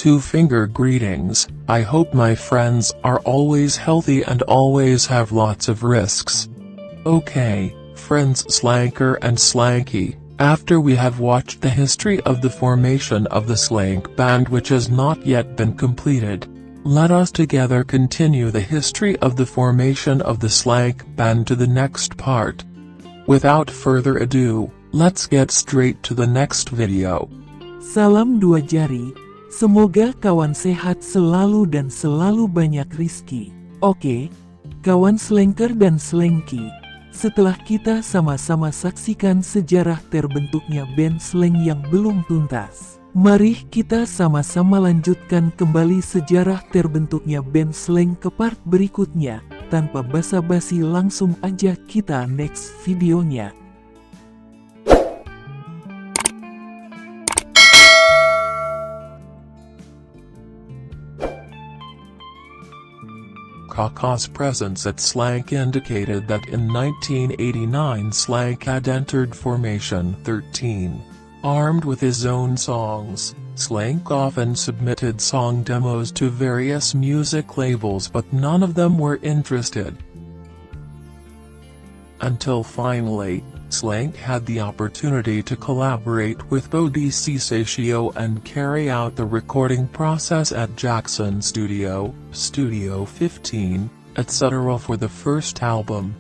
two-finger greetings. I hope my friends are always healthy and always have lots of risks. Okay, friends Slanker and Slanky, after we have watched the history of the formation of the Slank Band which has not yet been completed, let us together continue the history of the formation of the Slank Band to the next part. Without further ado, let's get straight to the next video. Salam dua jari, semoga kawan sehat selalu dan selalu banyak rizki. Oke, kawan Slanker dan Slanky, setelah kita sama-sama saksikan sejarah terbentuknya band Slank yang belum tuntas, mari kita sama-sama lanjutkan kembali sejarah terbentuknya band Slank ke part berikutnya. Tanpa basa-basi langsung aja kita next videonya. Kaka's presence at Slank indicated that in 1989 Slank had entered Formation 13. Armed with his own songs, Slank often submitted song demos to various music labels but none of them were interested. Until finally, Slank had the opportunity to collaborate with Bodi Sisatio and carry out the recording process at Jackson Studio, Studio 15, etc. for the first album.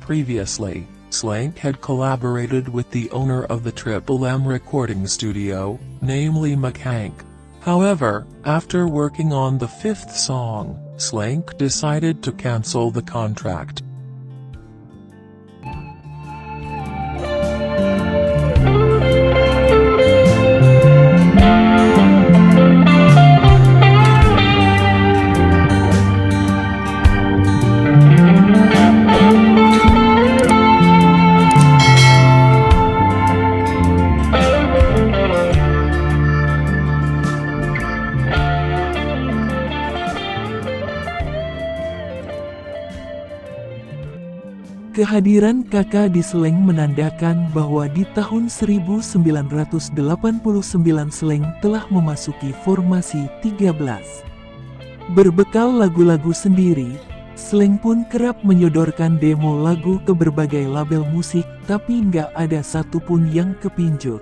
Previously, Slank had collaborated with the owner of the Triple M recording studio, namely McHank. However, after working on the fifth song, Slank decided to cancel the contract. Kehadiran kakak di Slank menandakan bahwa di tahun 1989 Slank telah memasuki formasi 13. Berbekal lagu-lagu sendiri, Slank pun kerap menyodorkan demo lagu ke berbagai label musik tapi nggak ada satupun yang kepincut.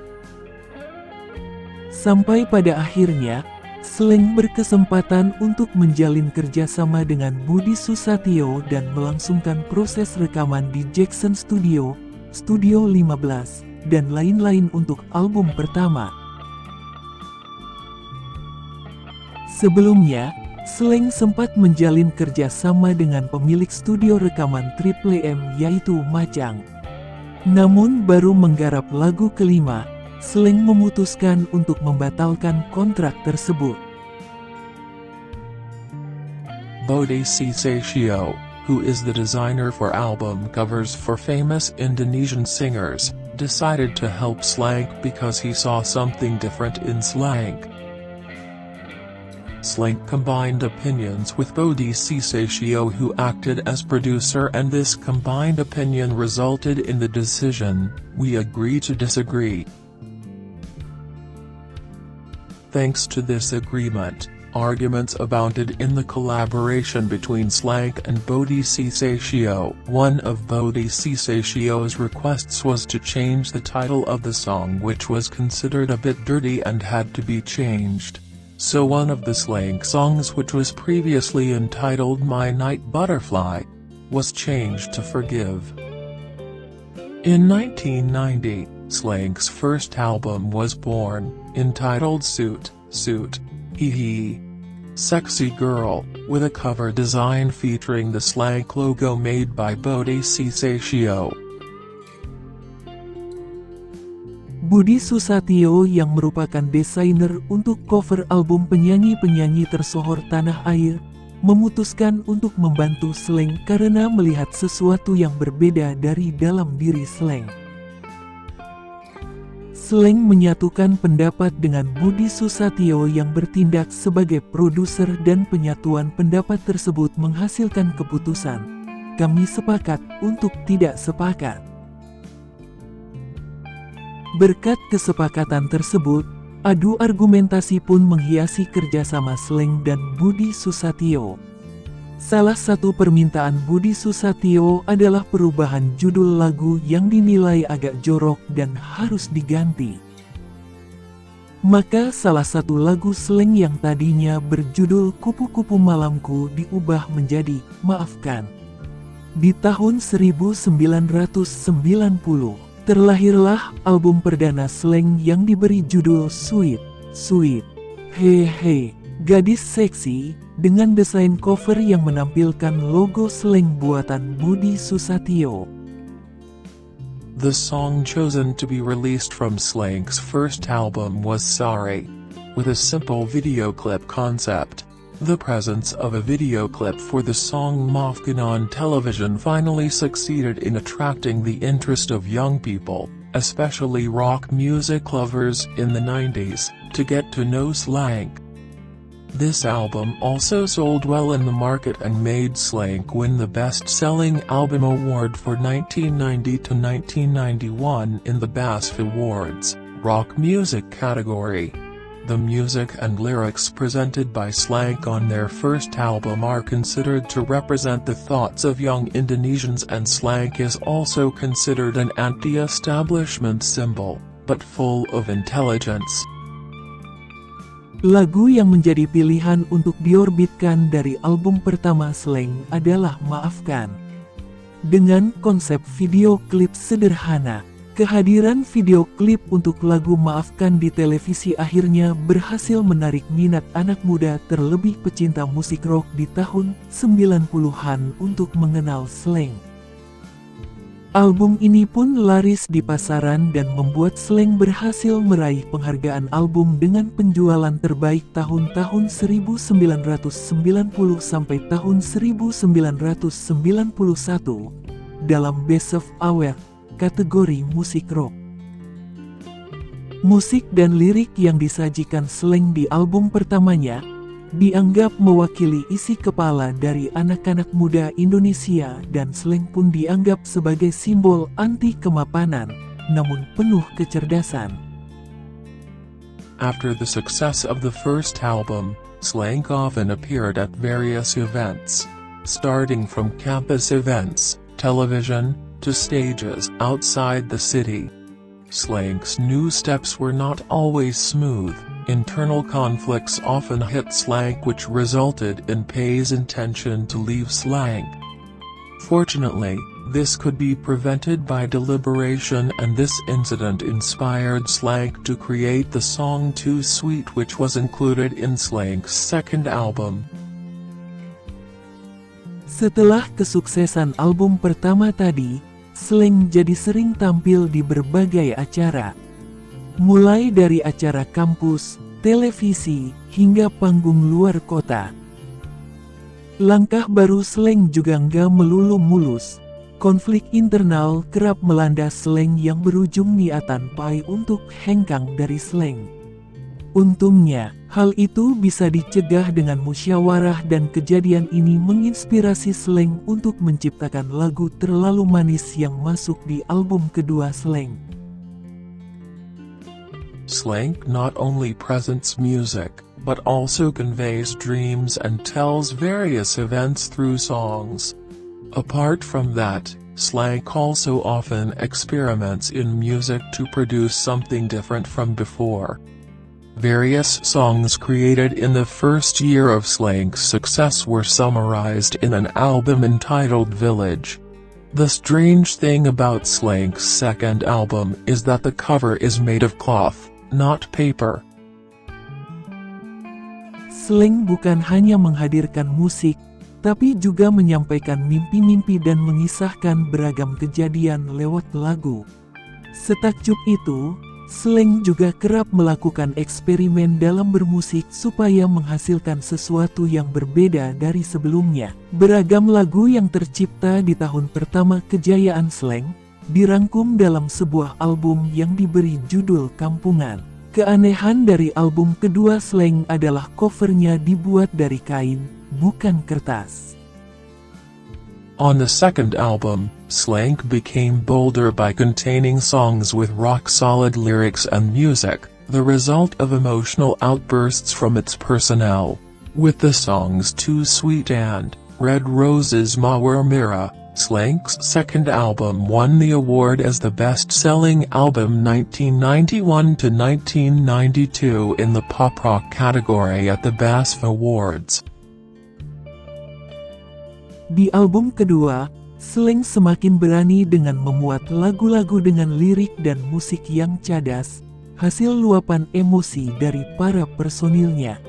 Sampai pada akhirnya, Slank berkesempatan untuk menjalin kerjasama dengan Budi Susatyo dan melangsungkan proses rekaman di Jackson Studio, Studio 15, dan lain-lain untuk album pertama. Sebelumnya, Slank sempat menjalin kerjasama dengan pemilik studio rekaman Triple M yaitu Macang. Namun baru menggarap lagu kelima, Slank memutuskan untuk membatalkan kontrak tersebut. Bodi Sisatyo, who is the designer for album covers for famous Indonesian singers, decided to help Slank because he saw something different in Slank. Slank combined opinions with Bodi Sisatyo who acted as producer, and this combined opinion resulted in the decision, "We agree to disagree." Thanks to this agreement, arguments abounded in the collaboration between Slank and Bodi Sisatyo. One of Bodi Sisatyo's requests was to change the title of the song, which was considered a bit dirty and had to be changed. So one of the Slank songs, which was previously entitled My Night Butterfly, was changed to Forgive. In 1990, Slank's first album was born, entitled Suit, Hee Hee. Sexy Girl, with a cover design featuring the Slank logo made by Bodi Sisatyo. Budi Susatyo yang merupakan desainer untuk cover album penyanyi-penyanyi tersohor tanah air, memutuskan untuk membantu Slank karena melihat sesuatu yang berbeda dari dalam diri Slank. Slank menyatukan pendapat dengan Budi Susatyo yang bertindak sebagai produser, dan penyatuan pendapat tersebut menghasilkan keputusan, "Kami sepakat untuk tidak sepakat." Berkat kesepakatan tersebut, Adu argumentasi pun menghiasi kerjasama Slank dan Budi Susatyo. Salah satu permintaan Budi Susatyo adalah perubahan judul lagu yang dinilai agak jorok dan harus diganti. Maka salah satu lagu Slank yang tadinya berjudul Kupu-Kupu Malamku diubah menjadi Maafkan. Di tahun 1990, terlahirlah album perdana Slank yang diberi judul Sweet, Sweet, Hey Hey, Gadis Seksi, dengan desain cover yang menampilkan logo Slank buatan Budi Susatyo. The song chosen to be released from Slank's first album was Sorry, with a simple video clip concept. The presence of a video clip for the song Maafkan on television finally succeeded in attracting the interest of young people, especially rock music lovers in the 90s, to get to know Slank. This album also sold well in the market and made Slank win the Best-Selling Album Award for 1990 to 1991 in the BASF Awards, Rock Music category. The music and lyrics presented by Slank on their first album are considered to represent the thoughts of young Indonesians, and Slank is also considered an anti-establishment symbol, but full of intelligence. Lagu yang menjadi pilihan untuk diorbitkan dari album pertama Slank adalah Maafkan. Dengan konsep video klip sederhana, kehadiran video klip untuk lagu Maafkan di televisi akhirnya berhasil menarik minat anak muda, terlebih pecinta musik rock di tahun 90-an untuk mengenal Slank. Album ini pun laris di pasaran dan membuat Slank berhasil meraih penghargaan album dengan penjualan terbaik tahun-tahun 1990 sampai tahun 1991 dalam Best of Award kategori musik rock. Musik dan lirik yang disajikan Slank di album pertamanya dianggap mewakili isi kepala dari anak-anak muda Indonesia, dan Slank pun dianggap sebagai simbol anti kemapanan, namun penuh kecerdasan. After the success of the first album, Slank often appeared at various events, starting from campus events, television, to stages outside the city. Slank's new steps were not always smooth. Internal conflicts often hit Slank, which resulted in Pei's intention to leave Slank. Fortunately, this could be prevented by deliberation, and this incident inspired Slank to create the song Too Sweet, which was included in Slank's second album. Setelah kesuksesan album pertama tadi, Slank jadi sering tampil di berbagai acara. Mulai dari acara kampus, televisi, hingga panggung luar kota. Langkah baru Slank juga nggak melulu mulus. Konflik internal kerap melanda Slank yang berujung niatan Pei untuk hengkang dari Slank. Untungnya, hal itu bisa dicegah dengan musyawarah, dan kejadian ini menginspirasi Slank untuk menciptakan lagu Terlalu Manis yang masuk di album kedua Slank. Slank not only presents music, but also conveys dreams and tells various events through songs. Apart from that, Slank also often experiments in music to produce something different from before. Various songs created in the first year of Slank's success were summarized in an album entitled Village. The strange thing about Slank's second album is that the cover is made of cloth, not paper. Slank bukan hanya menghadirkan musik, tapi juga menyampaikan mimpi-mimpi dan mengisahkan beragam kejadian lewat lagu. Setakjub itu, Slank juga kerap melakukan eksperimen dalam bermusik supaya menghasilkan sesuatu yang berbeda dari sebelumnya. Beragam lagu yang tercipta di tahun pertama kejayaan Slank dirangkum dalam sebuah album yang diberi judul Kampungan. Keanehan dari album kedua Slank adalah covernya dibuat dari kain, bukan kertas. On the second album, Slank became bolder by containing songs with rock-solid lyrics and music, the result of emotional outbursts from its personnel. With the songs Too Sweet and Red Roses Mawar Merah, Slank's second album won the award as the best-selling album 1991 to 1992 in the pop rock category at the BAFTA Awards. Di album kedua, Slank semakin berani dengan memuat lagu-lagu dengan lirik dan musik yang cadas, hasil luapan emosi dari para personilnya.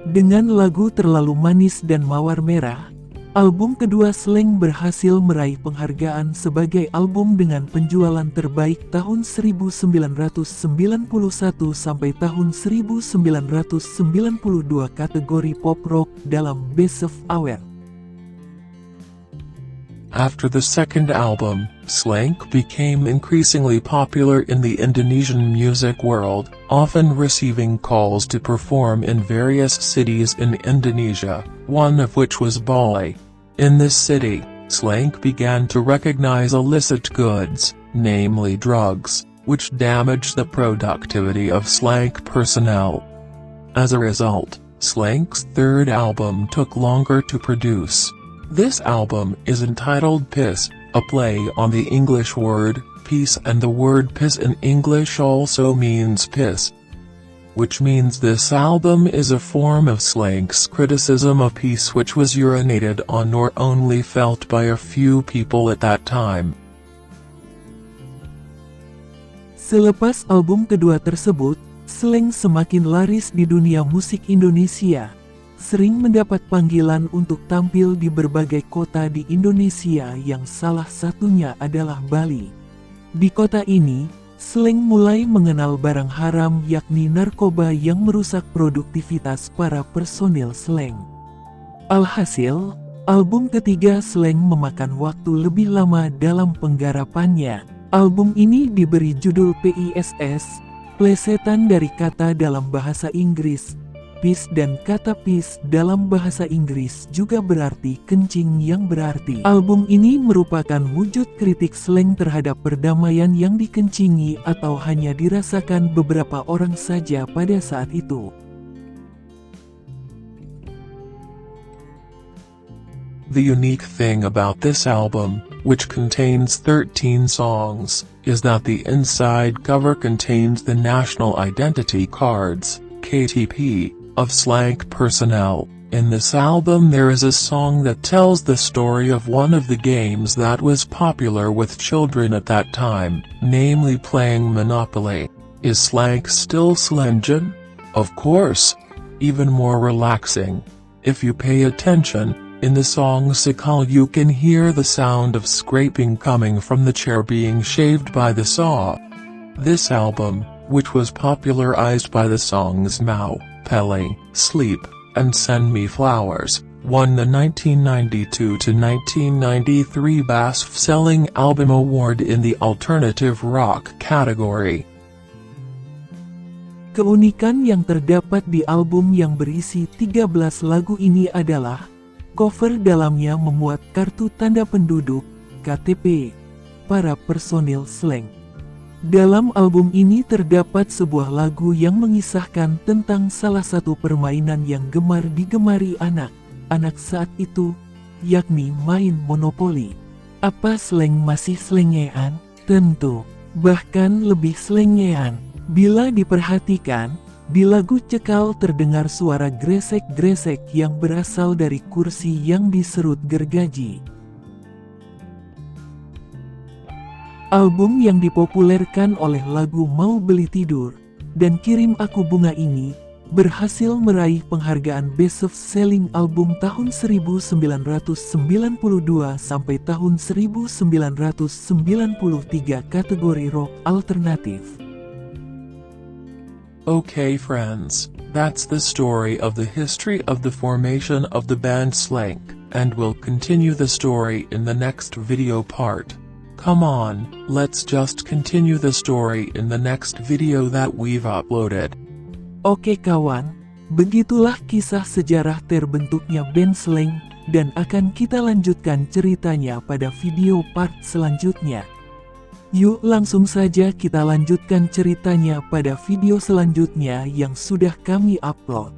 Dengan lagu Terlalu Manis dan Mawar Merah, album kedua Slank berhasil meraih penghargaan sebagai album dengan penjualan terbaik tahun 1991 sampai tahun 1992 kategori pop rock dalam Best of Award. After the second album, Slank became increasingly popular in the Indonesian music world, often receiving calls to perform in various cities in Indonesia, one of which was Bali. In this city, Slank began to recognize illicit goods, namely drugs, which damaged the productivity of Slank personnel. As a result, Slank's third album took longer to produce. This album is entitled Piss, a play on the English word peace, and the word piss in English also means piss, which means this album is a form of Slank's criticism of peace, which was urinated on or only felt by a few people at that time. Selepas album kedua tersebut, Slank semakin laris di dunia musik Indonesia. Sering mendapat panggilan untuk tampil di berbagai kota di Indonesia yang salah satunya adalah Bali. Di kota ini, Slank mulai mengenal barang haram yakni narkoba yang merusak produktivitas para personil Slank. Alhasil, album ketiga Slank memakan waktu lebih lama dalam penggarapannya. Album ini diberi judul PISS, plesetan dari kata dalam bahasa Inggris Piss, dan kata piss dalam bahasa Inggris juga berarti kencing, yang berarti album ini merupakan wujud kritik Slank terhadap perdamaian yang dikencingi atau hanya dirasakan beberapa orang saja pada saat itu. The unique thing about this album, which contains 13 songs, is that the inside cover contains the National Identity Cards, KTP, of Slank personnel. In this album there is a song that tells the story of one of the games that was popular with children at that time, namely playing Monopoly. Is Slank still slangin'? Of course! Even more relaxing. If you pay attention, in the song Sikal you can hear the sound of scraping coming from the chair being shaved by the saw. This album, which was popularized by the songs Mau, Pele, Sleep, and Send Me Flowers, won the 1992 to 1993 BAFTA Selling Album Award in the Alternative Rock category. Keunikan yang terdapat di album yang berisi 13 lagu ini adalah cover dalamnya memuat kartu tanda penduduk, KTP, para personil Slank. Dalam album ini terdapat sebuah lagu yang mengisahkan tentang salah satu permainan yang gemar digemari anak-anak saat itu, yakni main monopoli. Apa Slank masih slengean? Tentu, bahkan lebih slengean. Bila diperhatikan, di lagu Cekal terdengar suara gresek-gresek yang berasal dari kursi yang diserut gergaji. Album yang dipopulerkan oleh lagu Mau Beli Tidur dan Kirim Aku Bunga ini berhasil meraih penghargaan Best of Selling Album tahun 1992 sampai tahun 1993 kategori rock alternatif. Okay friends, that's the story of the history of the formation of the band Slank, and we'll continue the story in the next video part. Come on, let's just continue the story in the next video that we've uploaded. Oke kawan, begitulah kisah sejarah terbentuknya band Slank, dan akan kita lanjutkan ceritanya pada video part selanjutnya. Yuk langsung saja kita lanjutkan ceritanya pada video selanjutnya yang sudah kami upload.